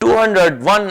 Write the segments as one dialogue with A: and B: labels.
A: 201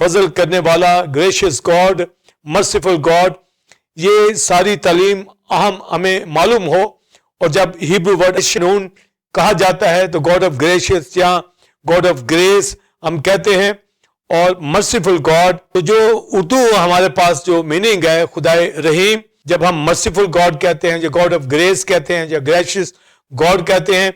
B: فضل کرنے والا, gracious God, merciful God, یہ ساری تعلیم اہم ہمیں معلوم ہو. اور جب ہیبرو ورڈ شنون کہا جاتا ہے تو گاڈ آف گریشیس یا گاڈ آف گریس ہم کہتے ہیں, اور مرسیفل گاڈ, تو جو اردو ہمارے پاس جو میننگ ہے خدائے رحیم, جب ہم مرسیفل گاڈ کہتے ہیں یا گاڈ آف گریس کہتے ہیں یا گریشیس گاڈ کہتے ہیں,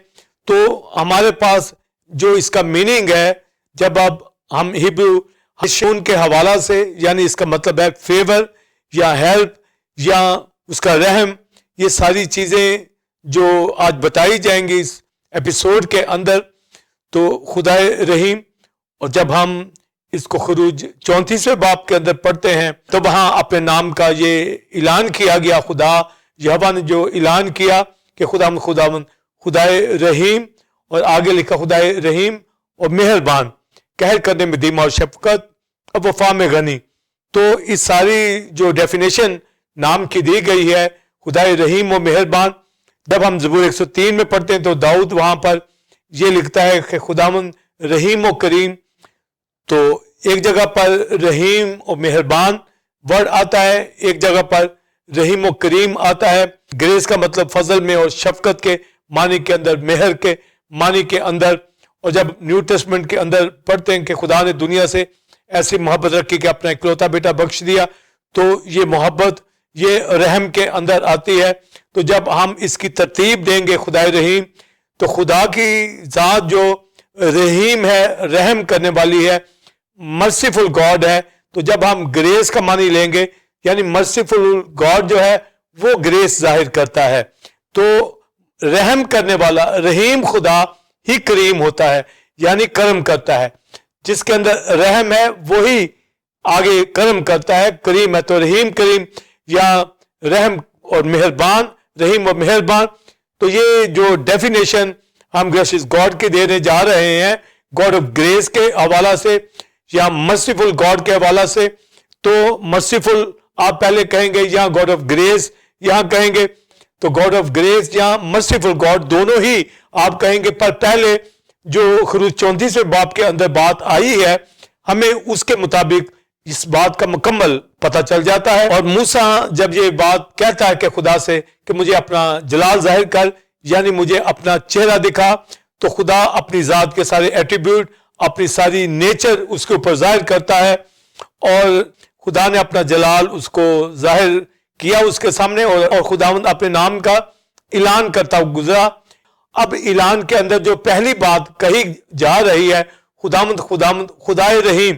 B: تو ہمارے پاس جو اس کا میننگ ہے, جب اب ہم ہیبرو شون کے حوالہ سے, یعنی اس کا مطلب ہے فیور یا ہیلپ یا اس کا رحم, یہ ساری چیزیں جو آج بتائی جائیں گی اس ایپیسوڈ کے اندر. تو خدائے رحیم, اور جب ہم اس کو خروج 34ویں باب کے اندر پڑھتے ہیں تو وہاں اپنے نام کا یہ اعلان کیا گیا, خدا یہوہ نے جو اعلان کیا کہ خدائے رحیم, اور آگے لکھا خدائے رحیم اور مہربان, قہر کرنے میں دھیما اور شفقت اور وفا میں غنی. تو اس ساری جو ڈیفینیشن نام کی دی گئی ہے خدائے رحیم و مہربان, جب ہم زبور 103 میں پڑھتے ہیں تو داؤد وہاں پر یہ لکھتا ہے کہ خداوند رحیم و کریم. تو ایک جگہ پر رحیم و مہربان ورڈ آتا ہے, ایک جگہ پر رحیم و کریم آتا ہے. گریس کا مطلب فضل میں اور شفقت کے معنی کے اندر, مہر کے معنی کے اندر. اور جب نیو ٹیسٹمنٹ کے اندر پڑھتے ہیں کہ خدا نے دنیا سے ایسی محبت رکھی کہ اپنا اکلوتا بیٹا بخش دیا, تو یہ محبت یہ رحم کے اندر آتی ہے. تو جب ہم اس کی ترتیب دیں گے خدائے رحیم, تو خدا کی ذات جو رحیم ہے, رحم کرنے والی ہے, مرسیفل گاڈ ہے. تو جب ہم گریس کا معنی لیں گے, یعنی مرسیفل گاڈ جو ہے وہ گریس ظاہر کرتا ہے, تو رحم کرنے والا رحیم خدا ہی کریم ہوتا ہے, یعنی کرم کرتا ہے. جس کے اندر رحم ہے وہی آگے کرم کرتا ہے, کریم ہے. تو رحیم کریم یا رحم اور مہربان, رحیم اور مہربان, تو یہ جو ڈیفینیشن ہم گریشیس گاڈ کی دینے جا رہے ہیں گاڈ آف گریس کے حوالہ سے یا مرسیفل گاڈ کے حوالہ سے. تو مرسیفل آپ پہلے کہیں گے یا گاڈ آف گریس یہاں کہیں گے, تو گاڈ آف گریس یا مرسیفل گاڈ دونوں ہی آپ کہیں گے. پر پہلے جو خروج 34ویں باب کے اندر بات آئی ہے, ہمیں اس کے مطابق اس بات کا مکمل پتہ چل جاتا ہے. اور موسیٰ جب یہ بات کہتا ہے کہ خدا سے کہ مجھے اپنا جلال ظاہر کر, یعنی مجھے اپنا چہرہ دکھا, تو خدا اپنی ذات کے سارے ایٹریبیوٹ, اپنی ساری نیچر اس کے اوپر ظاہر کرتا ہے, اور خدا نے اپنا جلال اس کو ظاہر کیا اس کے سامنے, اور خداوند اپنے نام کا اعلان کرتا گزرا. اب اعلان کے اندر جو پہلی بات کہی جا رہی ہے خداوند خدائے رحیم,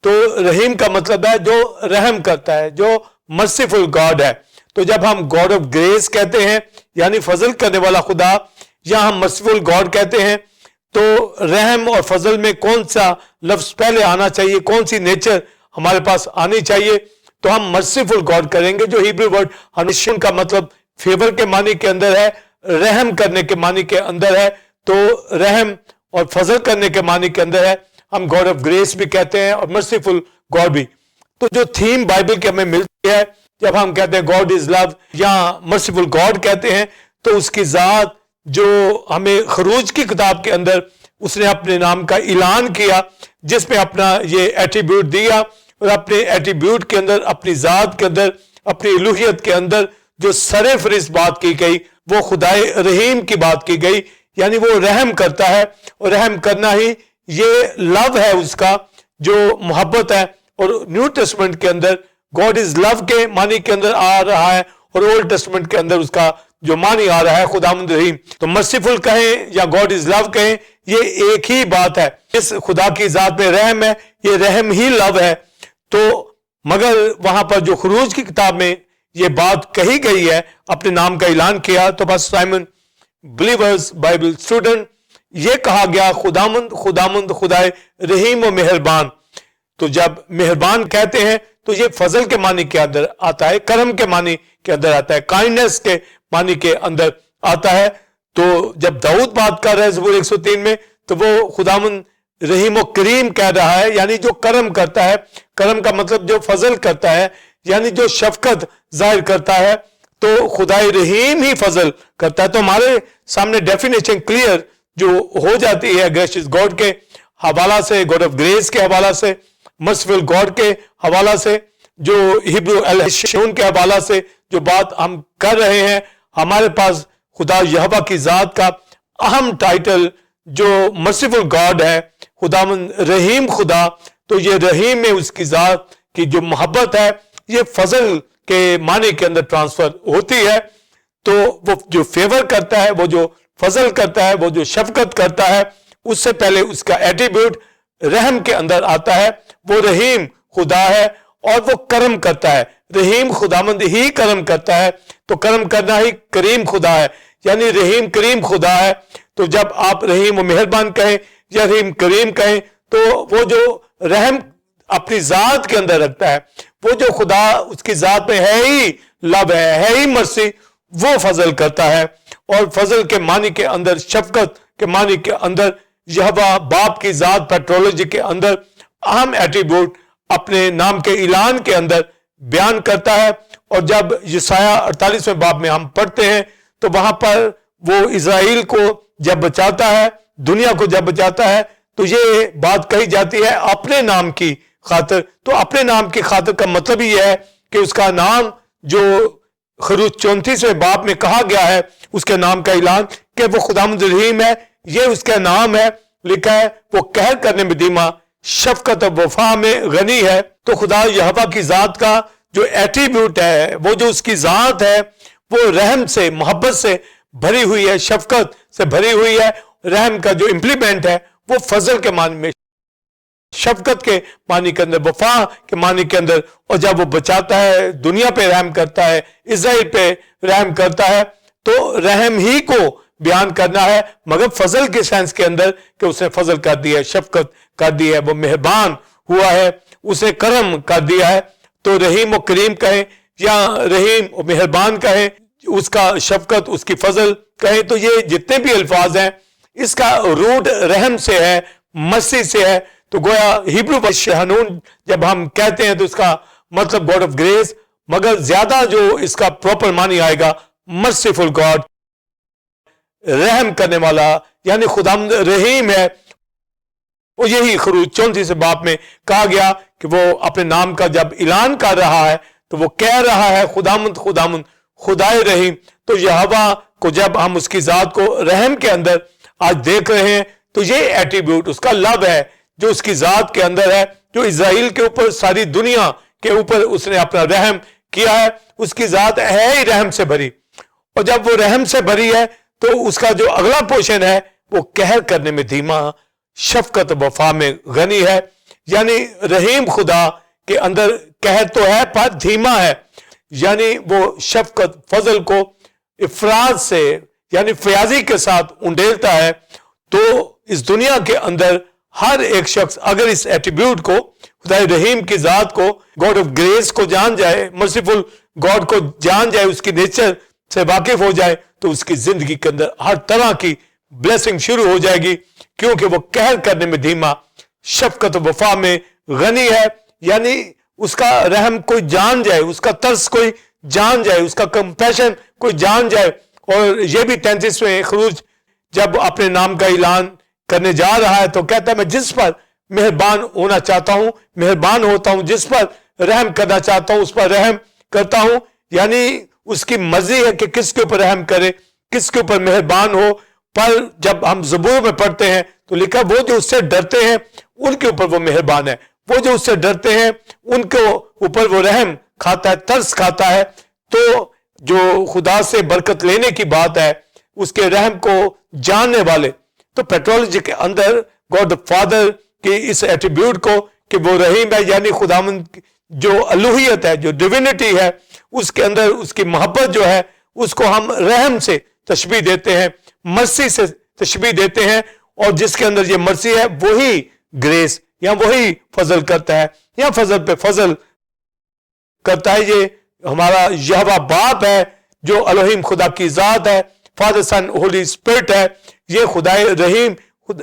B: تو رحیم کا مطلب ہے جو رحم کرتا ہے, جو مرسیفل گاڈ ہے. تو جب ہم گاڈ آف گریس کہتے ہیں یعنی فضل کرنے والا خدا, یا ہم مرسیفل گاڈ کہتے ہیں, تو رحم اور فضل میں کون سا لفظ پہلے آنا چاہیے, کون سی نیچر ہمارے پاس آنی چاہیے؟ تو ہم مرسیفل گاڈ کریں گے, جو ہیبرو ورڈ ہنشن کا مطلب فیور کے معنی کے اندر ہے, رحم کرنے کے معنی کے اندر ہے. تو رحم اور فضل کرنے کے معنی کے اندر ہے. ہم گاڈ آف گریس بھی کہتے ہیں اور مرسیفل گاڈ بھی. تو جو تھیم بائبل کے ہمیں ملتی ہے جب ہم کہتے ہیں گاڈ از لو یا مرسیفل گاڈ کہتے ہیں, تو اس کی ذات جو ہمیں خروج کی کتاب کے اندر اس نے اپنے نام کا اعلان کیا, جس میں اپنا یہ ایٹریبیوٹ دیا, اور اپنے ایٹریبیوٹ کے اندر, اپنی ذات کے اندر, اپنی الوہیت کے اندر جو سر فہرست بات کی گئی وہ خدائے رحیم کی بات کی گئی, یعنی وہ رحم کرتا ہے, اور رحم کرنا ہی یہ لو ہے اس کا, جو محبت ہے. اور نیو ٹیسٹمنٹ کے اندر گاڈ از لو کے معنی کے اندر آ رہا ہے, اور اولڈ ٹیسٹمنٹ کے اندر اس کا جو معنی آ رہا ہے خداوند رحیم. تو مرسیفل کہیں یا گاڈ از لو کہیں, یہ ایک ہی بات ہے. اس خدا کی ذات میں رحم ہے, یہ رحم ہی لو ہے. تو مگر وہاں پر جو خروج کی کتاب میں یہ بات کہی گئی ہے, اپنے نام کا اعلان کیا, تو بس سائمن بلیورز بائبل اسٹوڈنٹ, یہ کہا گیا خداوند خدائے رحیم و مہربان. تو جب مہربان کہتے ہیں تو یہ فضل کے معنی کے اندر آتا ہے, کرم کے معنی کے اندر آتا ہے, کائنڈنس کے معنی کے اندر آتا ہے. تو جب داؤد بات کر رہا ہے زبور 103 میں, تو وہ خداوند رحیم و کریم کہہ رہا ہے, یعنی جو کرم کرتا ہے. کرم کا مطلب جو فضل کرتا ہے, یعنی جو شفقت ظاہر کرتا ہے. تو خدائے رحیم ہی فضل کرتا ہے. تو ہمارے سامنے ڈیفینیشن کلیئر جو ہو جاتی ہے گریشیس گاڈ کے حوالہ سے, گاڈ آف گریس کے حوالہ سے, مرسیفل گاڈ کے حوالہ سے, جو ہیبرو الشون کے حوالہ سے جو بات ہم کر رہے ہیں, ہمارے پاس خدا یہوہ کی ذات کا اہم ٹائٹل جو مرسیفل گاڈ ہے, خداوند رحیم خدا. تو یہ رحیم میں اس کی ذات کی جو محبت ہے یہ فضل کے معنی کے اندر ٹرانسفر ہوتی ہے. تو وہ جو فیور کرتا ہے, وہ جو فضل کرتا ہے, وہ جو شفقت کرتا ہے, اس سے پہلے اس کا ایٹریبیوٹ رحم کے اندر آتا ہے. وہ رحیم خدا ہے اور وہ کرم کرتا ہے. رحیم خداوند ہی کرم کرتا ہے, تو کرم کرنا ہی کریم خدا ہے, یعنی رحیم کریم خدا ہے. تو جب آپ رحیم و مہربان کہیں یا رحیم کریم کہیں, تو وہ جو رحم اپنی ذات کے اندر رکھتا ہے, وہ جو خدا اس کی ذات میں ہے ہی لو ہے ہی مرسی, وہ فضل کرتا ہے. اور فضل کے معنی کے اندر, شفقت کے معنی کے اندر, یہوہ باپ کی ذات پیٹرولوجی کے اندر اہم ایٹریبیوٹ اپنے نام کے اعلان کے اندر بیان کرتا ہے. اور جب یسایہ 48ویں باب میں ہم پڑھتے ہیں تو وہاں پر وہ اسرائیل کو جب بچاتا ہے, دنیا کو جب بچاتا ہے, تو یہ بات کہی جاتی ہے اپنے نام کی خاطر. تو اپنے نام کی خاطر کا مطلب یہ ہے کہ اس کا نام جو خروج 34ویں باب میں کہا گیا ہے, اس کے نام کا اعلان کہ وہ خداوند رحیم ہے, یہ اس کا نام ہے. لکھا ہے وہ قہر کرنے میں دھیما, شفقت و وفا میں غنی ہے. تو خدا یہوہ کی ذات کا جو ایٹریبیوٹ ہے, وہ جو اس کی ذات ہے, وہ رحم سے, محبت سے بھری ہوئی ہے, شفقت سے بھری ہوئی ہے. رحم کا جو امپلیمنٹ ہے وہ فضل کے معنی میں, شفقت کے معنی کے اندر, وفا کے معنی کے اندر. اور جب وہ بچاتا ہے, دنیا پہ رحم کرتا ہے, اسرائیل پہ رحم کرتا ہے, تو رحم ہی کو بیان کرنا ہے, مگر فضل کے سینس کے اندر کہ اس نے فضل کر دیا ہے, شفقت کر دی ہے, وہ مہربان ہوا ہے, اسے کرم کر دیا ہے. تو رحیم و کریم کہیں یا رحیم و مہربان کہیں, اس کا شفقت, اس کی فضل کہیں, تو یہ جتنے بھی الفاظ ہیں اس کا روٹ رحم سے ہے, مرسی سے ہے. تو گویا ہیبرو شہنون جب ہم کہتے ہیں تو اس کا مطلب گاڈ آف گریس, مگر زیادہ جو اس کا پراپر معنی آئے گا مرسیفل گاڈ, رحم کرنے والا, یعنی خداوند رحیم ہے. اور یہی خروج 34 باب میں کہا گیا کہ وہ اپنے نام کا جب اعلان کر رہا ہے تو وہ کہہ رہا ہے خداوند خداوند خدائے رحیم. تو یہوہ کو جب ہم اس کی ذات کو رحم کے اندر آج دیکھ رہے ہیں, تو یہ ایٹریبیوٹ اس کا لو ہے جو اس کی ذات کے اندر ہے, جو اسرائیل کے اوپر, ساری دنیا کے اوپر اس نے اپنا رحم کیا ہے. اس کی ذات ہے ہی رحم سے بھری, اور جب وہ رحم سے بھری ہے تو اس کا جو اگلا پورشن ہے وہ قہر کرنے میں دھیما, شفقت وفا میں غنی ہے. یعنی رحیم خدا کے اندر قہر تو ہے پر دھیما ہے, یعنی وہ شفقت فضل کو افراد سے یعنی فیاضی کے ساتھ انڈیلتا ہے. تو اس دنیا کے اندر ہر ایک شخص اگر اس ایٹریبیوٹ کو, خدا رحیم کی ذات کو, گاڈ آف گریس کو جان جائے, مرسیفل گاڈ کو جان جائے, اس کی نیچر سے واقف ہو جائے, تو اس کی زندگی کے اندر ہر طرح کی بلیسنگ شروع ہو جائے گی, کیونکہ وہ قہر کرنے میں دھیما, شفقت و وفا میں غنی ہے. یعنی اس کا رحم کوئی جان جائے, اس کا ترس کوئی جان جائے, اس کا کمپیشن کوئی جان جائے. اور یہ بھی 33ویں خروج جب اپنے نام کا اعلان کرنے جا رہا ہے تو کہتا ہے میں جس پر مہربان ہونا چاہتا ہوں مہربان ہوتا ہوں, جس پر رحم کرنا چاہتا ہوں اس پر رحم کرتا ہوں. یعنی اس کی مرضی ہے کہ کس کے اوپر رحم کرے, کس کے اوپر مہربان ہو. پر جب ہم زبور میں پڑھتے ہیں تو لکھا وہ جو اس سے ڈرتے ہیں ان کے اوپر وہ مہربان ہے, وہ جو اس سے ڈرتے ہیں ان کے اوپر وہ رحم کھاتا ہے, ترس کھاتا ہے. تو جو خدا سے برکت لینے کی بات ہے, اس کے رحم کو جاننے والے, تو پیٹرولوجی کے اندر گاڈ فادر کی اس ایٹریبیوٹ کو کہ وہ رحیم ہے, یعنی خداوند جو الوہیت ہے, جو ڈیوینٹی ہے, اس کے اندر اس کی محبت جو ہے اس کو ہم رحم سے تشبیہ دیتے ہیں, مرسی سے تشبیہ دیتے ہیں. اور جس کے اندر یہ مرسی ہے وہی گریس یا وہی فضل کرتا ہے, یا فضل پہ فضل کرتا ہے. یہ ہمارا یہوہ باپ ہے جو الوہیم خدا کی ذات ہے, فادر سن ہولی اسپرٹ ہے. یہ خدائے رحیم,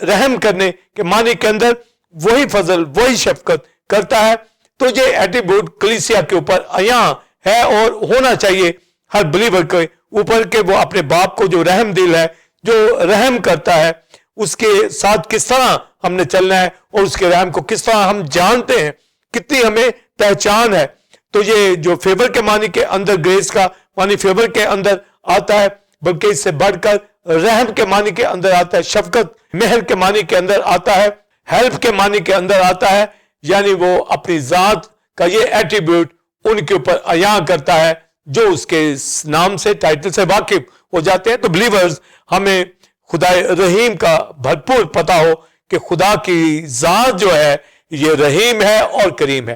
B: رحم کرنے کے معنی کے اندر وہی فضل وہی شفقت کرتا ہے. تو یہ ایٹریبیوٹ کلیسیا کے اوپر عیاں ہے اور ہونا چاہیے ہر بلیور کے اوپر کہ وہ اپنے باپ کو جو رحم دل ہے, جو رحم کرتا ہے, اس کے ساتھ کس طرح ہم نے چلنا ہے اور اس کے رحم کو کس طرح ہم جانتے ہیں, کتنی ہمیں پہچان ہے. تو یہ جو فیور کے معنی کے اندر گریس کا معنی فیور کے اندر آتا ہے, بلکہ اس سے بڑھ کر رحم کے معنی کے اندر آتا ہے, شفقت مہر کے معنی کے اندر آتا ہے, ہیلپ کے معنی کے اندر آتا ہے. یعنی وہ اپنی ذات کا یہ ایٹریبیوٹ ان کے اوپر عیاں کرتا ہے جو اس کے نام سے ٹائٹل سے واقف ہو جاتے ہیں. تو بلیورز ہمیں خدا رحیم کا بھرپور پتہ ہو کہ خدا کی ذات جو ہے یہ رحیم ہے اور کریم ہے,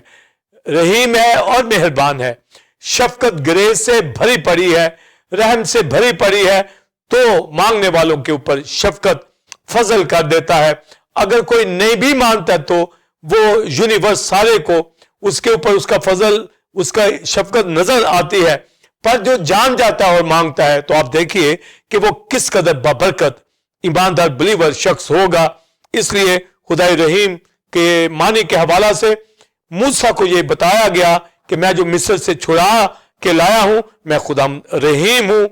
B: رحیم ہے اور مہربان ہے, شفقت گریز سے بھری پڑی ہے, رحم سے بھری پڑی ہے. تو مانگنے والوں کے اوپر شفقت فضل کر دیتا ہے. اگر کوئی نہیں بھی مانتا تو وہ یونیورس سارے کو اس کے اوپر اس کا فضل اس کا شفقت نظر آتی ہے. پر جو جان جاتا ہے اور مانگتا ہے تو آپ دیکھیے کہ وہ کس قدر بابرکت ایماندار بلیور شخص ہوگا. اس لیے خدا رحیم کے معنی کے حوالہ سے موسیٰ کو یہ بتایا گیا کہ میں جو مصر سے چھڑا کے لایا ہوں میں خدا رحیم ہوں.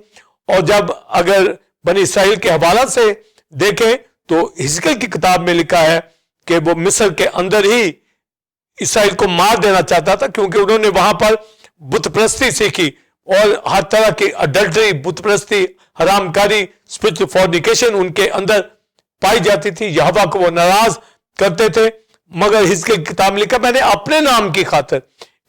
B: اور جب اگر بنی اسرائیل کے حوالہ سے دیکھیں تو حزقیل کی کتاب میں لکھا ہے کہ وہ مصر کے اندر ہی اسرائیل کو مار دینا چاہتا تھا, کیونکہ انہوں نے وہاں پر بت پرستی سیکھی اور ہر طرح کی اڈلٹری, بت پرستی, حرام کاری, اسپرچل فورنیکیشن ان کے اندر پائی جاتی تھی. یہوہ کو وہ ناراض کرتے تھے. مگر حزقیل کی کتاب میں لکھا میں نے اپنے نام کی خاطر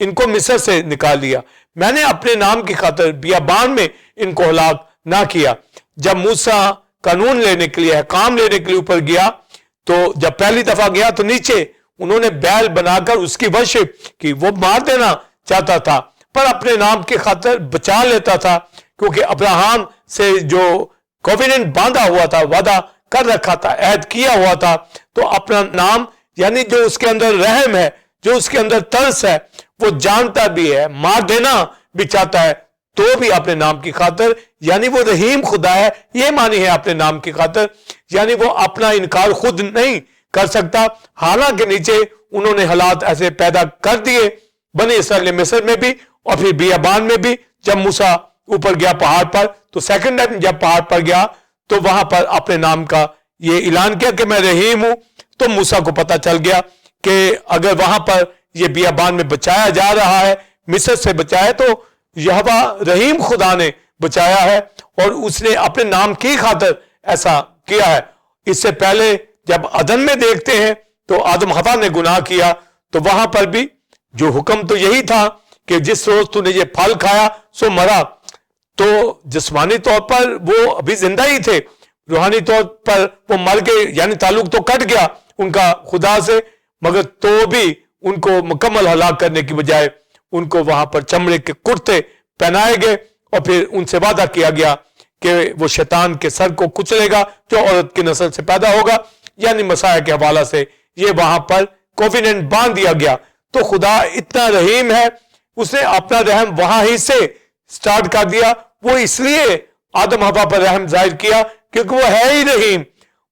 B: ان کو مصر سے نکال لیا, میں نے اپنے نام کی خاطر بیابان میں ان کو ہلاک نہ کیا. جب موسیٰ قانون لینے کے لیے احکام لینے کے لیے اوپر گیا تو جب پہلی دفعہ گیا تو نیچے انہوں نے بیل بنا کر اس کی ورشپ کی. وہ مار دینا چاہتا تھا پر اپنے نام کی خاطر بچا لیتا تھا, کیونکہ ابراہم سے جو کووننٹ باندھا ہوا تھا, وعدہ کر رکھا تھا, عہد کیا ہوا تھا. تو اپنا نام یعنی جو اس کے اندر رحم ہے, جو اس کے اندر ترس ہے, وہ جانتا بھی ہے, مار دینا بھی چاہتا ہے تو بھی اپنے نام کی خاطر, یعنی وہ رحیم خدا ہے. یہ معنی ہے اپنے نام کی خاطر, یعنی وہ اپنا انکار خود نہیں کر سکتا. حالانکہ نیچے انہوں نے حالات ایسے پیدا کر دیے بنی اسرائیل مصر میں بھی اور پھر بیابان میں بھی. جب موسیٰ اوپر گیا پہاڑ پر تو سیکنڈ ٹائم جب پہاڑ پر گیا تو وہاں پر اپنے نام کا یہ اعلان کیا کہ میں رحیم ہوں. تو موسیٰ کو پتا چل گیا کہ اگر وہاں پر یہ بیابان میں بچایا جا رہا ہے, مصر سے بچایا, تو یہوہ رحیم خدا نے بچایا ہے اور اس نے اپنے نام کی خاطر ایسا کیا ہے. اس سے پہلے جب عدن میں دیکھتے ہیں تو آدم حوا نے گناہ کیا تو وہاں پر بھی جو حکم تو یہی تھا کہ جس روز تو نے یہ پھل کھایا سو مرا. تو جسمانی طور پر وہ ابھی زندہ ہی تھے, روحانی طور پر وہ مر گئے, یعنی تعلق تو کٹ گیا ان کا خدا سے, مگر تو بھی ان کو مکمل ہلاک کرنے کی بجائے ان کو وہاں پر چمڑے کے کرتے پہنائے گئے اور پھر ان سے وعدہ کیا گیا کہ وہ شیطان کے سر کو کچلے گا جو عورت کی نسل سے پیدا ہوگا. یعنی مسیح کے حوالہ سے یہ وہاں پر کوفیننٹ باندھ دیا گیا. تو خدا اتنا رحیم ہے, اس نے اپنا رحم وہاں ہی سے سٹارٹ کر دیا. وہ اس لیے آدم حوا پر رحم ظاہر کیا کیونکہ وہ ہے ہی رحیم,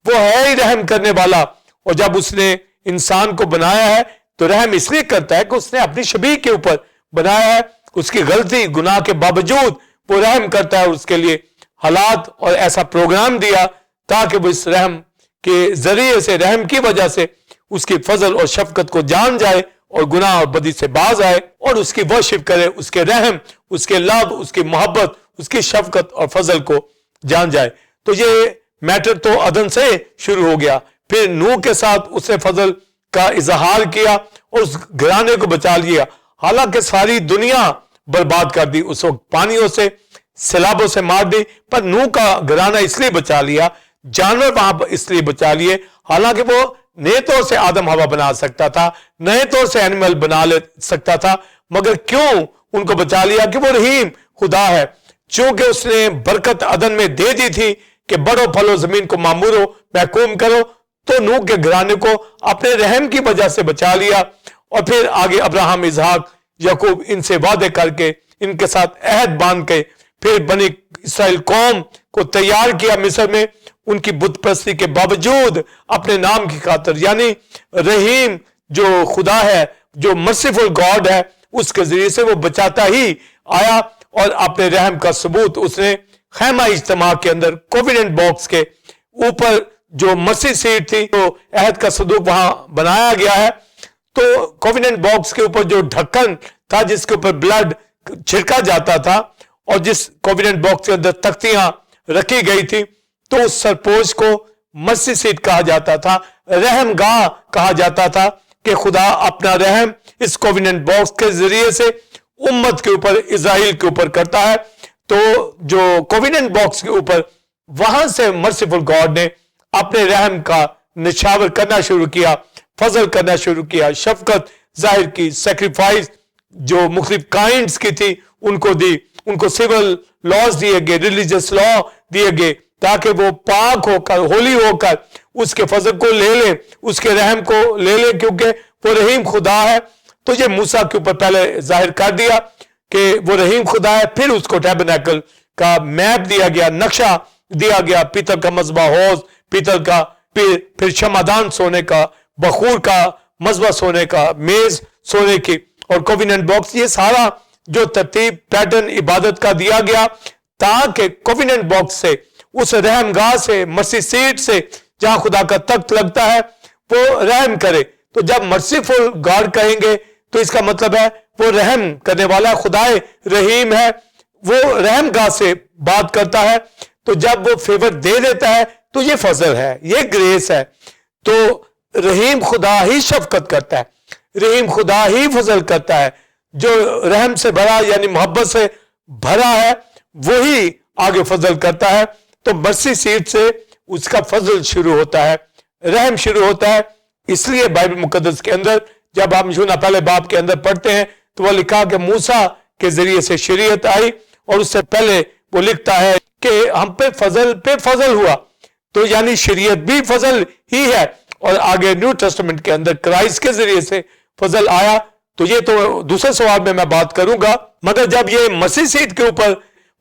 B: وہ ہے ہی رحم کرنے والا. اور جب اس نے انسان کو بنایا ہے تو رحم اس لیے کرتا ہے کہ اس نے اپنی شبیہ کے اوپر بنایا ہے. اس کی غلطی گناہ کے باوجود وہ رحم کرتا ہے, اس کے لیے حالات اور ایسا پروگرام دیا تاکہ وہ اس رحم کے ذریعے سے, رحم کی وجہ سے اس کی فضل اور شفقت کو جان جائے اور گناہ اور بدی سے باز آئے اور اس کی ورشپ کرے, اس کے رحم, اس کے لو, اس کی محبت, اس کی شفقت اور فضل کو جان جائے. تو یہ میٹر تو عدن سے شروع ہو گیا, پھر نوح کے ساتھ اس نے فضل کا اظہار کیا اور اس گھرانے کو بچا لیا. حالانکہ ساری دنیا برباد کر دی, اس وقت پانیوں سے, سیلابوں سے مار دی, پر نوح کا گھرانہ اس لیے بچا لیا, جانور وہاں پر اس لیے بچا لیے. حالانکہ وہ نئے طور سے آدم حوا بنا سکتا تھا, نئے طور سے اینیمل بنا لے سکتا تھا, مگر کیوں ان کو بچا لیا؟ کہ وہ رحیم خدا ہے. چونکہ اس نے برکت عدن میں دے دی تھی کہ بڑھو پھلو, زمین کو معمورو, محکوم کرو, تو نوح کے گھرانے کو اپنے رحم کی وجہ سے بچا لیا. اور پھر آگے ابراہم, اسحاق, یعقوب ان سے وعدے کر کے ان کے ساتھ عہد باندھ کے پھر بنی اسرائیل قوم کو تیار کیا مصر میں. ان کی بت پرستی کے باوجود اپنے نام کی خاطر, یعنی رحیم جو خدا ہے, جو مرسیفل گاڈ ہے, اس کے ذریعے سے وہ بچاتا ہی آیا. اور اپنے رحم کا ثبوت اس نے خیمہ اجتماع کے اندر, کووننٹ باکس کے اوپر جو مرسی سیٹ تھی تو عہد کا صندوق وہاں بنایا گیا ہے. تو کووننٹ باکس کے اوپر جو ڈھکن تھا جس کے اوپر بلڈ چھڑکا جاتا تھا اور جس کووننٹ باکس کے اندر تختیاں رکھی گئی تھی تو اس سرپوش کو مرسی سیٹ کہا جاتا تھا, رحم گاہ کہا جاتا تھا کہ خدا اپنا رحم اس کووننٹ باکس کے ذریعے سے امت کے اوپر, اسرائیل کے اوپر کرتا ہے. تو جو کووننٹ باکس کے اوپر وہاں سے مرسیفل گاڈ نے اپنے رحم کا نچھاور کرنا شروع کیا, فضل کرنا شروع کیا, شفقت ظاہر کی, سیکریفائس جو مختلف کائنڈز کی تھی ان کو دی, ان کو سول لاز دیے گئے, ریلیجس لا دیے گئے تاکہ وہ پاک ہو کر, ہولی ہو کر اس کے فضل کو لے لیں, اس کے رحم کو لے لیں, کیونکہ وہ رحیم خدا ہے. تو یہ موسیٰ کے اوپر پہلے ظاہر کر دیا کہ وہ رحیم خدا ہے. پھر اس کو ٹیبرنیکل کا میپ دیا گیا, نقشہ دیا گیا, پیتل کا مذبح ہوز پیتل کا, پھر شمعدان سونے کا, بخور کا مذبح سونے کا, میز سونے کی, اور کووننٹ باکس. یہ سارا جو ترتیب پیٹرن عبادت کا دیا گیا تاکہ کووننٹ باکس سے, اس رحم گاہ سے, مرسی سیٹ سے جہاں خدا کا تخت لگتا ہے, وہ رحم کرے. تو جب مرسیفل گاڈ کہیں گے تو اس کا مطلب ہے وہ رحم کرنے والا خدا رحیم ہے, وہ رحم گاہ سے بات کرتا ہے. تو جب وہ فیور دے دیتا ہے تو یہ فضل ہے, یہ گریس ہے. تو رحیم خدا ہی شفقت کرتا ہے, رحیم خدا ہی فضل کرتا ہے. جو رحم سے بھرا یعنی محبت سے بھرا ہے وہی آگے فضل کرتا ہے. تو مرسی سیٹ سے اس کا فضل شروع ہوتا ہے, رحم شروع ہوتا ہے. اس لیے بائبل مقدس کے اندر جب ہم یوحنا پہلے باب کے اندر پڑھتے ہیں تو وہ لکھا کہ موسیٰ کے ذریعے سے شریعت آئی, اور اس سے پہلے وہ لکھتا ہے کہ ہم پہ فضل ہوا. تو یعنی شریعت بھی فضل ہی ہے, اور آگے نیو ٹیسٹمنٹ کے اندر کرائسٹ کے ذریعے سے فضل آیا. تو یہ تو دوسرے سوال میں بات کروں گا, مگر جب یہ مسیح سیٹ کے اوپر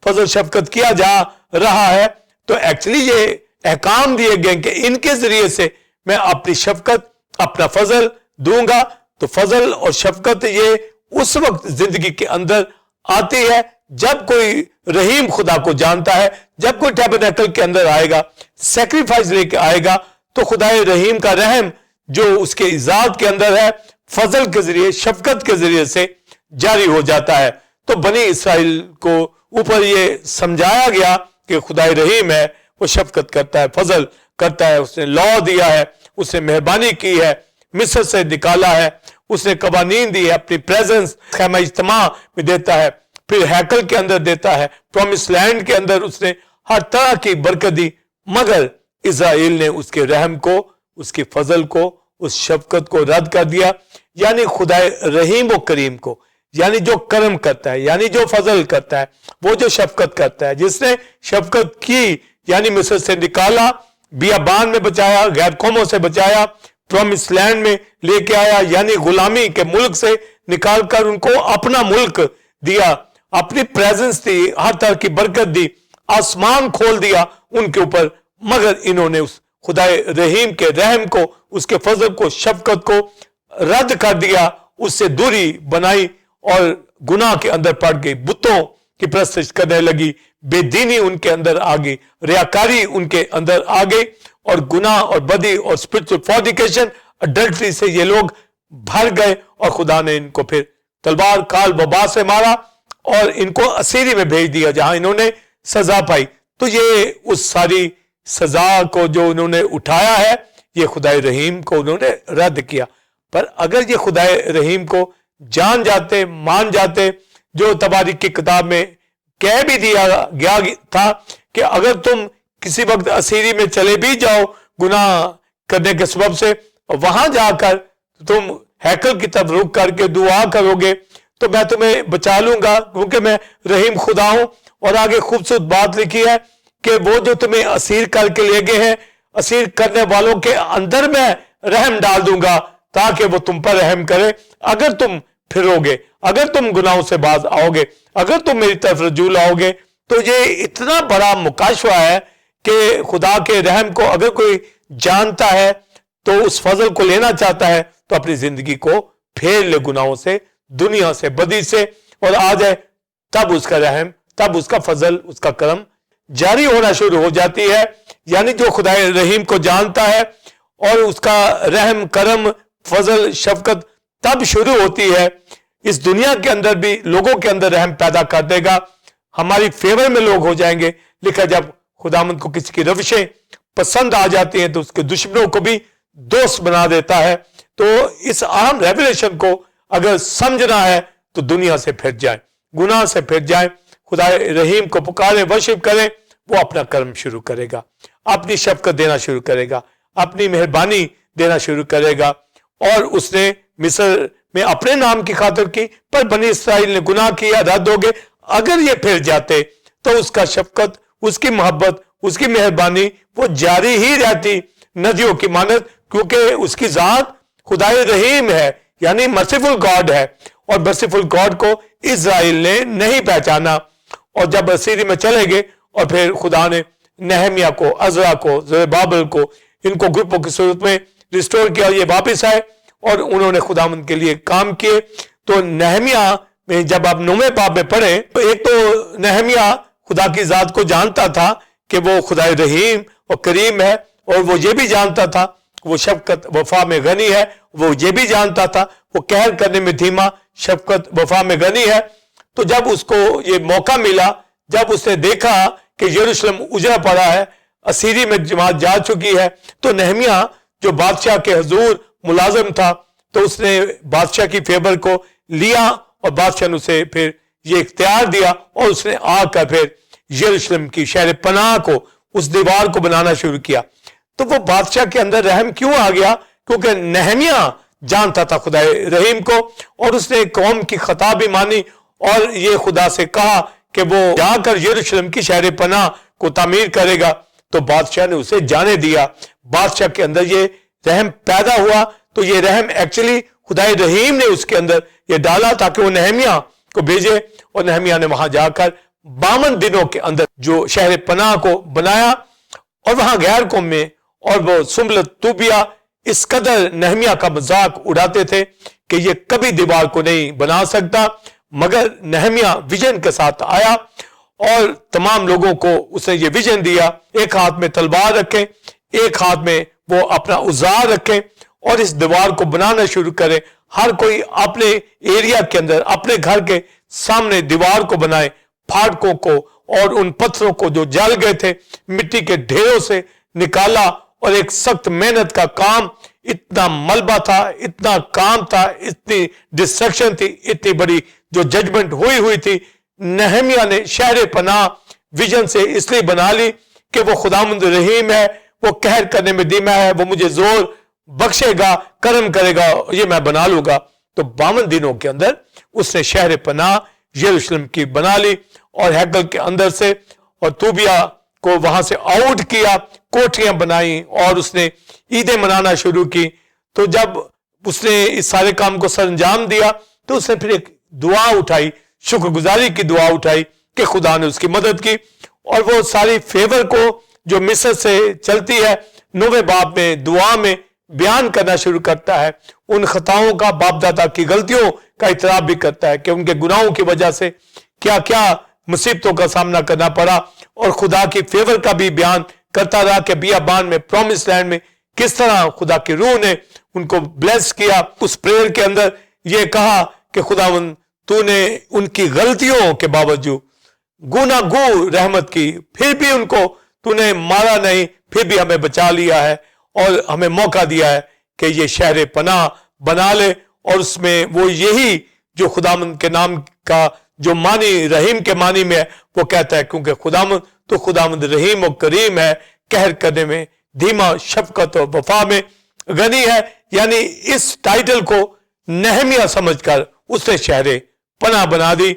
B: فضل شفقت کیا جا رہا ہے تو ایکچولی یہ احکام دیے گئے کہ ان کے ذریعے سے میں اپنی شفقت, اپنا فضل دوں گا. تو فضل اور شفقت یہ اس وقت زندگی کے اندر آتی ہے جب کوئی رحیم خدا کو جانتا ہے, جب کوئی ٹیبرنیکل کے اندر آئے گا, سیکریفائس لے کے آئے گا, تو خدا رحیم کا رحم جو اس کے ذات کے اندر ہے فضل کے ذریعے, شفقت کے ذریعے سے جاری ہو جاتا ہے. تو بنی اسرائیل کو اوپر یہ سمجھایا گیا کہ خدا رحیم ہے, وہ شفقت کرتا ہے, فضل کرتا ہے, اس نے لا دیا ہے, اس نے مہربانی کی ہے, مصر سے نکالا ہے, اس نے قوانین دی ہے, اپنی پریزنس خیمہ اجتماع میں دیتا ہے, پھر ہیکل کے اندر دیتا ہے, پرومس لینڈ کے اندر اس نے ہر طرح کی برکت دی. مگر اسرائیل نے اس کے رحم کو, اس کے فضل کو, اس شفقت کو رد کر دیا. یعنی خدا رحیم و کریم کو, یعنی جو کرم کرتا ہے, یعنی جو فضل کرتا ہے, وہ جو شفقت کرتا ہے, جس نے شفقت کی یعنی مصر سے نکالا, بیابان میں بچایا, غیر قوموں سے بچایا, پرومس لینڈ میں لے کے آیا, یعنی غلامی کے ملک سے نکال کر ان کو اپنا ملک دیا, اپنی پریزنس دی, ہر طرح کی برکت دی, آسمان کھول دیا ان کے اوپر. مگر انہوں نے اس خدا رحیم کے رحم کو, اس کے فضل کو, شفقت کو رد کر دیا, اس سے دوری بنائی اور گناہ کے اندر پڑ گئی, بتوں کی پرستش کرنے لگی, بے دینی ان کے اندر آ گئی, ریاکاری ان کے اندر آ گئی, اور گناہ اور بدی اور اسپرچل فورنیکیشن, اڈلٹری سے یہ لوگ بھر گئے. اور خدا نے ان کو پھر تلوار کال وبا سے مارا اور ان کو اسیری میں بھیج دیا جہاں انہوں نے سزا پائی. تو یہ اس ساری سزا کو جو انہوں نے اٹھایا ہے, یہ خدا رحیم کو انہوں نے رد کیا. پر اگر یہ خدا رحیم کو جان جاتے, مان جاتے, جو تباریک کی کتاب میں کہہ بھی دیا گیا تھا کہ اگر تم کسی وقت اسیری میں چلے بھی جاؤ گناہ کرنے کے سبب سے, وہاں جا کر تم ہیکل کی طرف رک کر کے دعا کرو گے تو میں تمہیں بچا لوں گا, کیونکہ میں رحیم خدا ہوں. اور آگے خوبصورت بات لکھی ہے کہ وہ جو تمہیں اسیر کر کے لے گئے ہیں, اسیر کرنے والوں کے اندر میں رحم ڈال دوں گا تاکہ وہ تم پر رحم کرے. اگر تم پھرو گے, اگر تم گناہوں سے باز آؤ گے, اگر تم میری طرف رجوع لاؤ گے. تو یہ اتنا بڑا مکاشفہ ہے کہ خدا کے رحم کو اگر کوئی جانتا ہے تو اس فضل کو لینا چاہتا ہے تو اپنی زندگی کو پھیر لے گناہوں سے, دنیا سے, بدی سے, اور آ جائے, تب اس کا رحم, تب اس کا فضل, اس کا کرم جاری ہونا شروع ہو جاتی ہے. یعنی جو خدا رحیم کو جانتا ہے اور اس کا رحم کرم فضل شفقت تب شروع ہوتی ہے. اس دنیا کے اندر بھی لوگوں کے اندر رحم پیدا کر دے گا, ہماری فیور میں لوگ ہو جائیں گے. لکھا جب خداوند کو کسی کی روشیں پسند آ جاتی ہیں تو اس کے دشمنوں کو بھی دوست بنا دیتا ہے. تو اس اہم ریولیشن کو اگر سمجھنا ہے تو دنیا سے پھر جائیں, گناہ سے پھر جائیں, خدا رحیم کو پکاریں, ورشپ کریں. وہ اپنا کرم شروع کرے گا, اپنی شفقت دینا شروع کرے گا, اپنی مہربانی دینا شروع کرے گا. اور اس نے مصر میں اپنے نام کی خاطر کی, پر بنی اسرائیل نے گناہ کیا, رد ہو گئے. اگر یہ پھر جاتے تو اس کا شفقت, اس کی محبت, اس کی مہربانی وہ جاری ہی رہتی ندیوں کی مانند, کیونکہ اس کی ذات خدائے رحیم ہے, یعنی مرسیفل گاڈ ہے. اور مرسیفل گاڈ کو اسرائیل نے نہیں پہچانا. اور جب اسیری میں چلے گئے اور پھر خدا نے نہمیہ کو, عزرا کو, زربابل کو, ان کو گروپوں کی صورت میں ریسٹور کیا. یہ واپس آئے اور انہوں نے خداوند کے لیے کام کیے. تو نہمیہ میں جب آپ 9ویں باب میں پڑھیں تو ایک تو نہمیہ خدا کی ذات کو جانتا تھا کہ وہ خدا رحیم اور کریم ہے, اور وہ یہ بھی جانتا تھا وہ شفقت وفا میں غنی ہے. وہ یہ بھی جانتا تھا وہ قہر کرنے میں دھیما, شفقت وفا میں غنی ہے. تو جب اس کو یہ موقع ملا, جب اس نے دیکھا کہ یروشلم اجڑا پڑا ہے, اسیری میں جماعت جا چکی ہے, تو نہمیہ جو بادشاہ کے حضور ملازم تھا تو اس نے بادشاہ کی فیور کو لیا اور بادشاہ نے اسے پھر یہ اختیار دیا, اور اس نے آ کر پھر یروشلم کی شہر پناہ کو, اس دیوار کو بنانا شروع کیا. تو وہ بادشاہ کے اندر رحم کیوں آ گیا؟ کیونکہ نہمیہ جانتا تھا خدا رحیم کو, اور اس نے قوم کی خطا بھی مانی اور یہ خدا سے کہا کہ وہ جا کر یروشلم کی شہر پناہ کو تعمیر کرے گا. تو بادشاہ نے اسے جانے دیا. بادشاہ کے اندر یہ رحم پیدا ہوا. تو یہ رحم ایکچولی خدا رحیم نے اس کے اندر یہ ڈالا تاکہ وہ نہمیہ کو بھیجے, اور نہمیہ نے وہاں جا کر 52 دنوں کے اندر جو شہر پناہ کو بنایا. اور وہاں غیر قوم میں اور وہ سنبلت طوبیہ اس قدر نہمیہ کا مذاق اڑاتے تھے کہ یہ کبھی دیوار کو نہیں بنا سکتا. مگر نہمیہ ویژن کے ساتھ آیا اور تمام لوگوں کو اس نے یہ ویژن دیا, ایک ہاتھ میں تلوار رکھیں, ایک ہاتھ میں وہ اپنا اوزار رکھیں اور اس دیوار کو بنانا شروع کریں. ہر کوئی اپنے ایریا کے اندر اپنے گھر کے سامنے دیوار کو بنائے, پھاٹکوں کو اور ان پتھروں کو جو جل گئے تھے مٹی کے ڈھیروں سے نکالا. اور ایک سخت محنت کا کام, اتنا ملبہ تھا, اتنا کام تھا, اتنی ڈسٹرکشن تھی, اتنی بڑی جو ججمنٹ ہوئی تھی. نہمیہ نے شہر پناہ ویژن سے اس لیے بنا لی کہ وہ خداوند رحیم ہے, وہ قہر کرنے میں دھیما ہے, وہ مجھے زور بخشے گا, کرم کرے گا, یہ میں بنا لوں گا. تو 52 دنوں کے اندر اس نے شہر پناہ یروشلم کی بنا لی اور ہیکل کے اندر سے, اور طوبیہ کو وہاں سے آؤٹ کیا, کوٹھیاں بنائیں اور اس نے عیدیں منانا شروع کی. تو جب اس نے اس سارے کام کو سر انجام دیا تو اس نے پھر ایک دعا اٹھائی, شکر گزاری کی دعا اٹھائی کہ خدا نے اس کی مدد کی. اور وہ ساری فیور کو جو مصر سے چلتی ہے 9ویں باب میں دعا میں بیان کرنا شروع کرتا ہے. ان خطاؤں کا, باپ دادا کی غلطیوں کا اعتراف بھی کرتا ہے کہ ان کے گناہوں کی وجہ سے کیا کیا مصیبتوں کا سامنا کرنا پڑا, اور خدا کی فیور کا بھی بیان کرتا رہا کہ بیابان میں, پرومس لینڈ میں کس طرح خدا کی روح نے ان کو بلیس کیا. اس پریئر کے اندر یہ کہا کہ خداوند تو نے ان کی غلطیوں کے باوجود گناہ گو رحمت کی, پھر بھی ان کو تو نے مارا نہیں, پھر بھی ہمیں بچا لیا ہے اور ہمیں موقع دیا ہے کہ یہ شہر پناہ بنا لے. اور اس میں وہ یہی جو خداوند کے نام کا جو معنی رحیم کے معنی میں ہے وہ کہتا ہے کیونکہ خداوند تو خداوند رحیم و کریم ہے, قہر کرنے میں دھیما, شفقت و وفا میں غنی ہے. یعنی اس ٹائٹل کو نہمیہ سمجھ کر اس نے شہر پناہ بنا دی.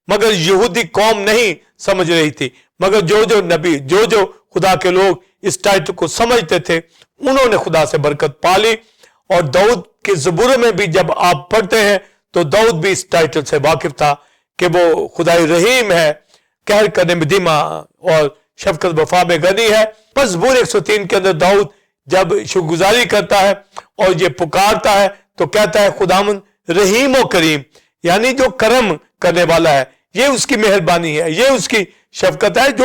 B: مگر یہودی قوم نہیں سمجھ رہی تھی, مگر جو نبی, جو خدا کے لوگ اس ٹائٹل کو سمجھتے تھے انہوں نے خدا سے برکت پا لی. اور داؤد کے زبوروں میں بھی جب آپ پڑھتے ہیں تو داؤد بھی اس ٹائٹل سے واقف تھا کہ وہ خدا رحیم ہے, قہر کرنے میں دھیما اور شفقت وفا میں غنی ہے. بس زبور 103 کے اندر داؤد جب شکر گزاری کرتا ہے اور یہ پکارتا ہے تو کہتا ہے خداوند رحیم و کریم, یعنی جو کرم کرنے والا ہے, یہ اس کی مہربانی ہے, یہ اس کی شفقت ہے جو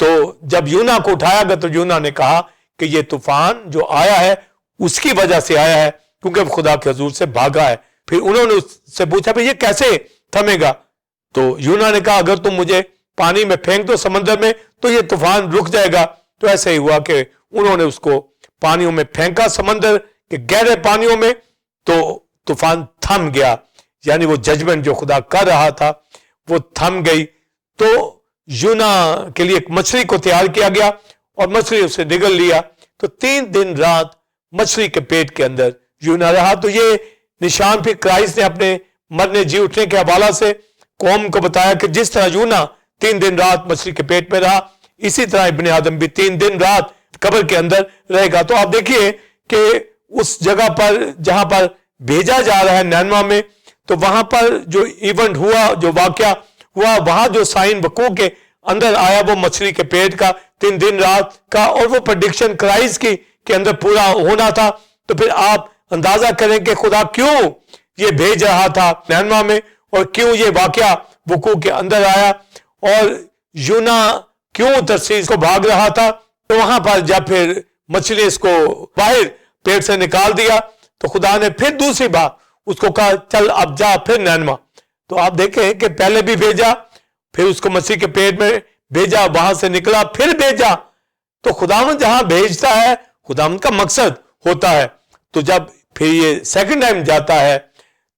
B: تو جب یونا کو اٹھایا گیا تو یونا نے کہا کہ یہ طوفان جو آیا ہے اس کی وجہ سے آیا ہے کیونکہ وہ خدا کے حضور سے بھاگا ہے. پھر انہوں نے اس سے پوچھا بھئی یہ کیسے تھمے گا؟ تو یونا نے کہا اگر تم مجھے پانی میں پھینک دو سمندر میں تو یہ طوفان رک جائے گا. تو ایسے ہی ہوا کہ انہوں نے اس کو پانیوں میں پھینکا سمندر کے گہرے پانیوں میں تو طوفان تھم گیا. یعنی وہ ججمنٹ جو خدا کر رہا تھا وہ تھم گئی. تو یونا کے لیے ایک مچھلی کو تیار کیا گیا اور مچھلی اسے نگل لیا. تو 3 دن رات مچھلی کے پیٹ کے اندر یونا رہا. تو یہ نشان پھر کرائسٹ نے اپنے مرنے جی اٹھنے کے حوالہ سے قوم کو بتایا کہ جس طرح یونا 3 دن رات مچھلی کے پیٹ میں رہا اسی طرح ابن آدم بھی 3 دن رات قبر کے اندر رہے گا. تو آپ دیکھیے کہ اس جگہ پر جہاں پر بھیجا جا رہا ہے نینوا میں تو وہاں پر جو ایونٹ ہوا جو واقعہ ہوا وہاں جو سائن وقوع کے اندر آیا وہ مچھلی کے پیٹ کا 3 دن رات کا اور وہ پریڈکشن کرائسٹ کی کے اندر پورا ہونا تھا. تو پھر آپ اندازہ کریں کہ خدا کیوں یہ بھیج رہا تھا نینوا میں اور کیوں یہ واقعہ وقوع کے اندر آیا اور یونا کیوں ترسیس کو بھاگ رہا تھا. تو وہاں پر جب پھر مچھلی اس کو باہر پیٹ سے نکال دیا تو خدا نے پھر دوسری بار اس کو کہا چل اب جا پھر نینوا. تو آپ دیکھیں کہ پہلے بھی بھیجا پھر اس کو مچھلی کے پیٹ میں بھیجا وہاں سے نکلا پھر بھیجا. تو خداوند جہاں بھیجتا ہے خداوند کا مقصد ہوتا ہے. تو جب پھر یہ سیکنڈ ٹائم جاتا ہے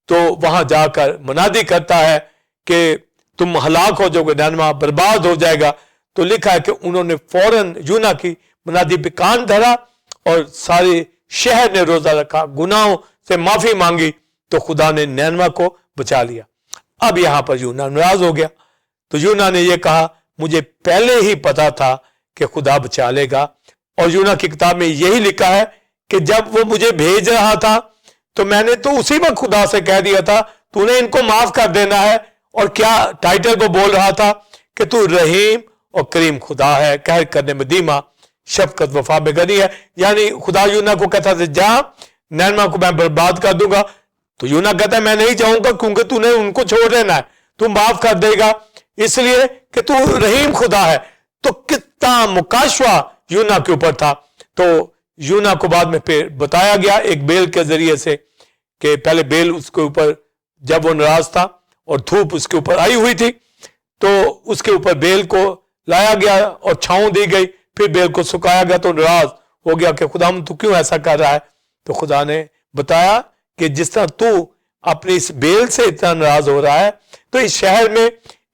B: تو وہاں جا کر منادی کرتا ہے کہ تم ہلاک ہو جاؤ گے نینوا برباد ہو جائے گا. تو لکھا ہے کہ انہوں نے فوراً یونا کی منادی پہ کان دھرا اور سارے شہر نے روزہ رکھا گناہوں سے معافی مانگی تو خدا نے نینوا کو بچا لیا. اب یہاں پر یونا ناراض ہو گیا. تو یونا نے یہ کہا مجھے پہلے ہی پتا تھا کہ خدا بچا لے گا. اور یونا کی کتاب میں یہی لکھا ہے کہ جب وہ مجھے بھیج رہا تھا تو میں نے تو اسی وقت خدا سے کہہ دیا تھا تو نے ان کو معاف کر دینا ہے. اور کیا ٹائٹل کو بول رہا تھا کہ تو رحیم اور کریم خدا ہے قہر کرنے میں دھیما شفقت وفا میں غنی ہے. یعنی خدا یونا کو کہتا تھا جا نینوا کو میں برباد کر دوں گا. تو یونا کہتا ہے میں نہیں چاہوں گا کیونکہ تو نے ان کو چھوڑ دینا ہے تو معاف کر دے گا اس لیے کہ تو رحیم خدا ہے. تو کتنا مکاشفہ یونا کے اوپر تھا. تو یونا کو بعد میں پھر بتایا گیا ایک بیل کے ذریعے سے کہ پہلے بیل اس کے اوپر جب وہ ناراض تھا اور دھوپ اس کے اوپر آئی ہوئی تھی تو اس کے اوپر بیل کو لایا گیا اور چھاؤں دی گئی پھر بیل کو سکھایا گیا تو ناراض ہو گیا کہ خدا تو کیوں ایسا کر رہا ہے. تو خدا نے بتایا کہ جس طرح تو اپنی اس بیل سے اتنا ناراض ہو رہا ہے تو اس شہر میں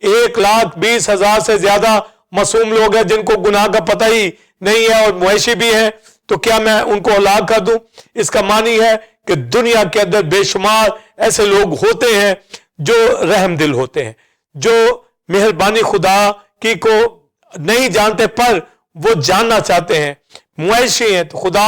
B: 1,20,000 سے زیادہ معصوم لوگ ہیں جن کو گناہ کا پتہ ہی نہیں ہے اور مویشی بھی ہیں. تو کیا میں ان کو ہلاک کر دوں؟ اس کا معنی ہے کہ دنیا کے اندر بے شمار ایسے لوگ ہوتے ہیں جو رحم دل ہوتے ہیں جو مہربانی خدا کی کو نہیں جانتے پر وہ جاننا چاہتے ہیں مویشی ہیں. تو خدا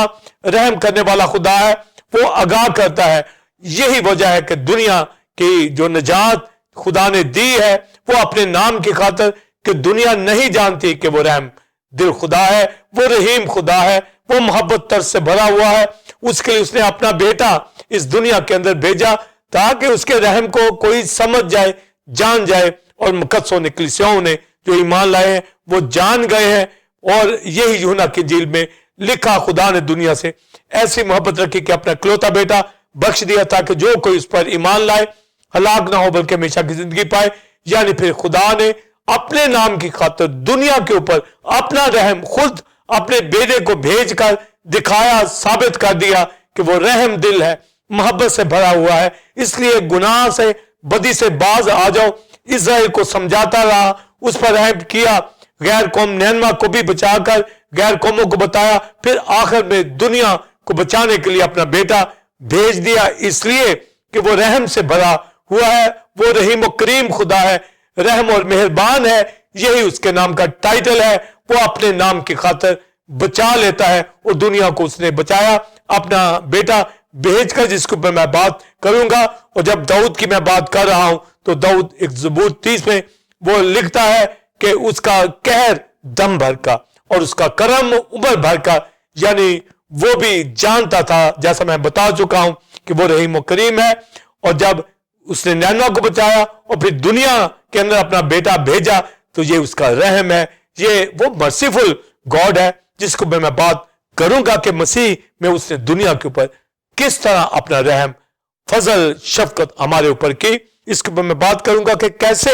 B: رحم کرنے والا خدا ہے وہ آگاہ کرتا ہے. یہی وجہ ہے کہ دنیا کی جو نجات خدا نے دی ہے وہ اپنے نام کی خاطر کہ دنیا نہیں جانتی کہ وہ رحم دل خدا ہے وہ رحیم خدا ہے وہ محبت طرز سے بھرا ہوا ہے. اس کے لیے اس نے اپنا بیٹا اس دنیا کے اندر بھیجا تاکہ اس کے رحم کو کوئی سمجھ جائے جان جائے. اور مقدسوں نے کلیسیاؤں نے جو ایمان لائے ہیں وہ جان گئے ہیں. اور یہی یوحنا کی انجیل میں لکھا خدا نے دنیا سے ایسی محبت رکھی کہ اپنا اکلوتا بیٹا بخش دیا تاکہ جو کوئی اس پر ایمان لائے ہلاک نہ ہو بلکہ ہمیشہ کی زندگی پائے. یعنی پھر خدا نے اپنے نام کی خاطر دنیا کے اوپر اپنا رحم خود اپنے بیٹے کو بھیج کر دکھایا ثابت کر دیا کہ وہ رحم دل ہے محبت سے بھرا ہوا ہے. اس لیے گناہ سے بدی سے باز آ جاؤ. اسرائیل کو سمجھاتا رہا اس پر رحم کیا غیر قوم نینوا کو بھی بچا کر غیر قوموں کو بتایا پھر آخر میں دنیا کو بچانے کے لیے اپنا بیٹا بھیج دیا اس لیے کہ وہ رحم سے بھرا ہوا ہے وہ رحیم و کریم خدا ہے رحم اور مہربان ہے. یہی اس کے نام کا ٹائٹل ہے. وہ اپنے نام کی خاطر بچا لیتا ہے اور دنیا کو اس نے بچایا اپنا بیٹا بھیج کر جس کے اوپر میں بات کروں گا. اور جب داؤد کی میں بات کر رہا ہوں تو داؤد ایک زبور 30 میں وہ لکھتا ہے کہ اس کا قہر دم بھر کا اور اس کا کرم عمر بھر کا. یعنی وہ بھی جانتا تھا جیسا میں بتا چکا ہوں کہ وہ رحیم و کریم ہے. اور جب اس نے نینوا کو بچایا اور پھر دنیا کے اندر اپنا بیٹا بھیجا تو یہ اس کا رحم ہے یہ وہ مرسیفل گاڈ ہے جس کو میں بات کروں گا کہ مسیح میں اس نے دنیا کے اوپر کس طرح اپنا رحم فضل شفقت ہمارے اوپر کی. اس کے اوپر میں بات کروں گا کہ کیسے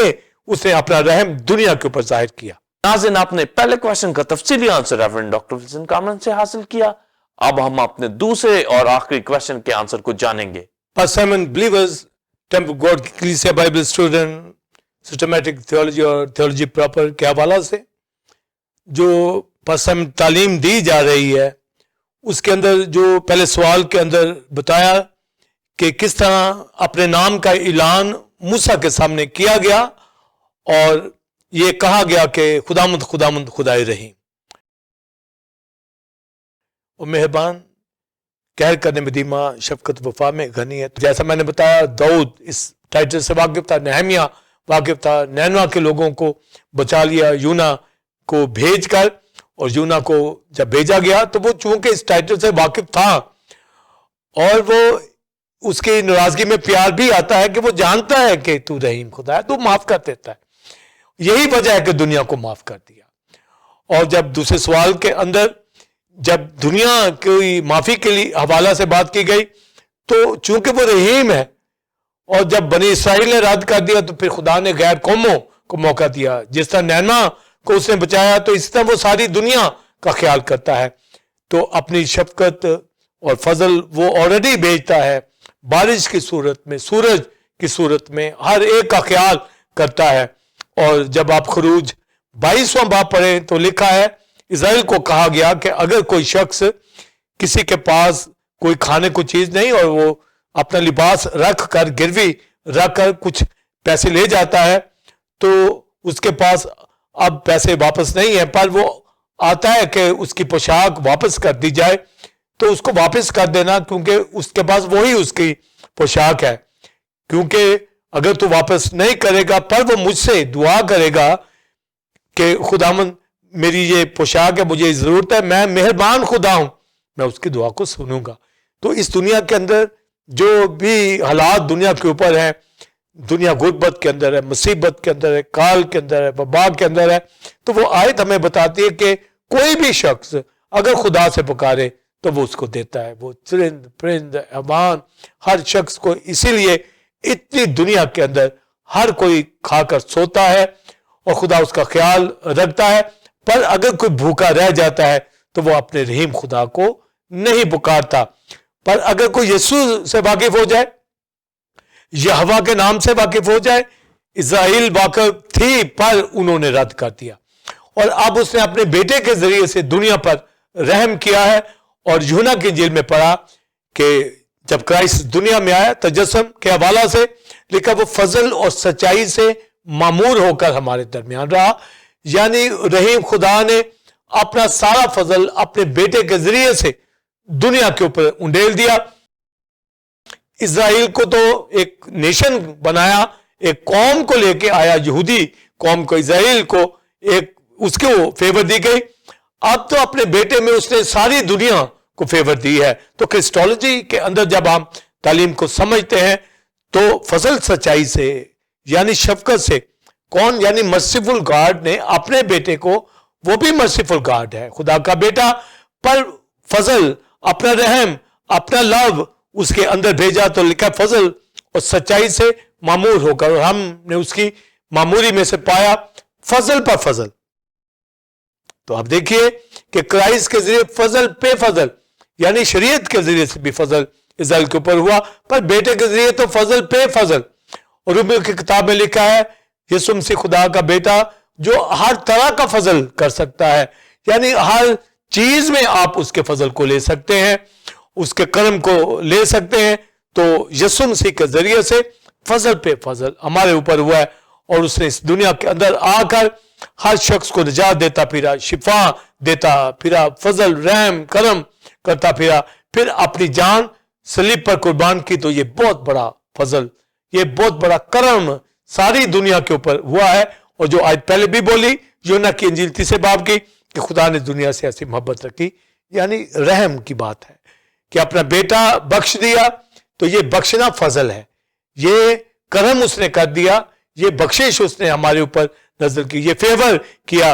B: اس نے اپنا رحم دنیا کے اوپر ظاہر کیا.
A: ناظرین آپ نے پہلے کوشچن کا تفصیلی آنسر ریورنڈ ڈاکٹر ولسن کامرن سے حاصل کیا. اب ہم اپنے دوسرے اور آخری کوشچن کے آنسر کو جانیں گے.
B: Pastor Simon believers temple of God کی کلیسیا بائبل اسٹوڈنٹ سسٹمیٹک تھیولوجی اور تھیولوجی پراپر کے حوالہ سے جو پاسٹر سائمن تعلیم دی جا رہی ہے اس کے اندر جو پہلے سوال کے اندر بتایا کہ کس طرح اپنے نام کا اعلان موسیٰ کے سامنے کیا گیا اور یہ کہا گیا کہ خداوند خداوند خدائے رحیم اور مہربان قہر کرنے میں دیما شفقت وفا میں غنی ہے. جیسا میں نے بتایا داؤد اس ٹائٹل سے واقف تھا, نہمیہ واقف تھا, نینوا کے لوگوں کو بچا لیا یونا کو بھیج کر, اور یونا کو جب بھیجا گیا تو وہ چونکہ اس ٹائٹل سے واقف تھا اور وہ اس کی ناراضگی میں پیار بھی آتا ہے کہ وہ جانتا ہے کہ تو رحیم خدا ہے, تو معاف کر دیتا ہے. یہی وجہ ہے کہ دنیا کو معاف کر دیا. اور جب دوسرے سوال کے اندر جب دنیا کی معافی کے لیے حوالہ سے بات کی گئی تو چونکہ وہ رحیم ہے اور جب بنی اسرائیل نے رد کر دیا تو پھر خدا نے غیر قوموں کو موقع دیا. جس طرح نینوا کو اس نے بچایا تو اس طرح وہ ساری دنیا کا خیال کرتا ہے. تو اپنی شفقت اور فضل وہ آلریڈی بھیجتا ہے بارش کی صورت میں, سورج کی صورت میں, ہر ایک کا خیال کرتا ہے. اور جب آپ خروج 22واں باب پڑھیں تو لکھا ہے اسرائیل کو کہا گیا کہ اگر کوئی شخص کسی کے پاس کوئی کھانے کو چیز نہیں اور وہ اپنا لباس رکھ کر گروی رکھ کر کچھ پیسے لے جاتا ہے تو اس کے پاس اب پیسے واپس نہیں ہیں, پر وہ آتا ہے کہ اس کی پوشاک واپس کر دی جائے تو اس کو واپس کر دینا, کیونکہ اس کے پاس وہی اس کی پوشاک ہے. کیونکہ اگر تو واپس نہیں کرے گا پر وہ مجھ سے دعا کرے گا کہ خداوند میری یہ پوشاک ہے, مجھے ضرورت ہے, میں مہربان خدا ہوں, میں اس کی دعا کو سنوں گا. تو اس دنیا کے اندر جو بھی حالات دنیا کے اوپر ہیں, دنیا غربت کے اندر ہے, مصیبت کے اندر ہے, کال کے اندر ہے, وبا کے اندر ہے, تو وہ آیت ہمیں بتاتی ہے کہ کوئی بھی شخص اگر خدا سے پکارے تو وہ اس کو دیتا ہے. وہ چرند پرند حیوان ہر شخص کو, اسی لیے اتنی دنیا کے اندر ہر کوئی کھا کر سوتا ہے اور خدا اس کا خیال رکھتا ہے, پر اگر کوئی بھوکا رہ جاتا ہے تو وہ اپنے رحیم خدا کو نہیں پکارتا. پر اگر کوئی یسوع سے واقف ہو جائے, یہوہ کے نام سے واقف ہو جائے, اسرائیل واقف تھی پر انہوں نے رد کر دیا, اور اب اس نے اپنے بیٹے کے ذریعے سے دنیا پر رحم کیا ہے. اور یوحنا کی انجیل میں پڑھا کہ جب کرائسٹ دنیا میں آیا تجسم کے حوالہ سے لکھا وہ فضل اور سچائی سے معمور ہو کر ہمارے درمیان رہا. یعنی رحیم خدا نے اپنا سارا فضل اپنے بیٹے کے ذریعے سے دنیا کے اوپر انڈیل دیا. اسرائیل کو تو ایک نیشن بنایا, ایک قوم کو لے کے آیا, یہودی قوم کو, اسرائیل کو ایک اس کو فیور دی گئی. اب تو اپنے بیٹے میں اس نے ساری دنیا کو فیور دی ہے. تو کرسٹولوجی کے اندر جب ہم تعلیم کو سمجھتے ہیں تو فضل سچائی سے یعنی شفقت سے کون, یعنی مرسیفل گاڈ نے اپنے بیٹے کو, وہ بھی مرسیفل گاڈ ہے, خدا کا بیٹا, پر فضل اپنا رحم اپنا لو اس کے اندر بھیجا. تو لکھا فضل اور سچائی سے معمور ہو کر, اور ہم نے اس کی معموری میں سے پایا فضل پر فضل. تو آپ دیکھیے کہ کرائسٹ کے ذریعے فضل پہ فضل, یعنی شریعت کے ذریعے سے بھی فضل اسرائیل کے اوپر ہوا, پر بیٹے کے ذریعے تو فضل پہ فضل. اور رومیو کی کتاب میں لکھا ہے یسوع مسیح خدا کا بیٹا جو ہر طرح کا فضل کر سکتا ہے, یعنی ہر چیز میں آپ اس کے فضل کو لے سکتے ہیں, اس کے کرم کو لے سکتے ہیں. تو یسوع مسیح کے ذریعے سے فضل پہ فضل ہمارے اوپر ہوا ہے, اور اس نے اس دنیا کے اندر آ کر ہر شخص کو نجات دیتا پھرا, شفا دیتا پھرا, فضل رحم کرم کرتا پھرا, پھر اپنی جان صلیب پر قربان کی. تو یہ بہت بڑا فضل, یہ بہت بڑا کرم ساری دنیا کے اوپر ہوا ہے. اور جو آج پہلے بھی بولی یوحنا کی انجیل 3 باب کی کہ خدا نے دنیا سے ایسی محبت رکھی, یعنی رحم کی بات ہے کہ اپنا بیٹا بخش دیا. تو یہ بخشنا فضل ہے, یہ کرم اس نے کر دیا, یہ بخشش اس نے ہمارے اوپر نظر کی, یہ فیور کیا.